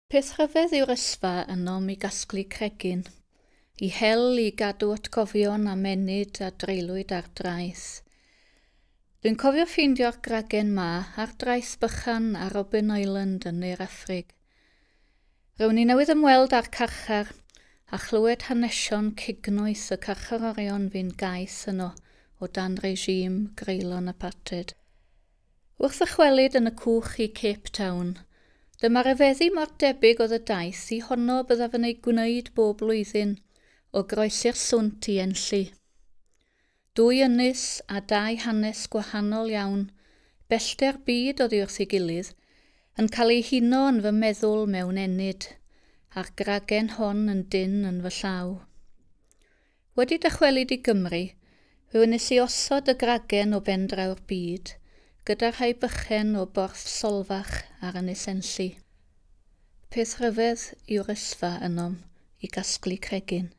Peth rhyfedd yw'r ysfa ynom i gasglu cregyn, i hel i gadw atgofion a menyd a dreulwyd ar draeth. Dwi'n cofio ffeindio'r gragen ma ar draeth bychan ar Robben Island yn Ne'r Affrig. Rwy'n ni newydd ymweld â'r carchar a chlywed hanesion cignoeth y carcharorion fi'n gais yno o dan regime greulon apartheid. Wrth ychwelyd yn y cwch i Cape Town, dyma'r efeddu mor debyg oedd y daith i honno byddaf yn ei gwneud bob blwyddyn o groesi'r swnt i Enlli. Dwy ynys a dau hanes gwahanol iawn, bellter byd oddi wrth ei gilydd, yn cael ei huno yn fy meddwl mewn enid, a'r gragen hon yn dyn yn fy llaw. Wedi dychwelyd i Gymru, fe wnes i osod y gragen o bendraw'r byd, gyda'r rhai bychen o borth solfach ar Ynys Enlli. Peth rhyfedd yw'r ysfa ynom i gasglu cregyn.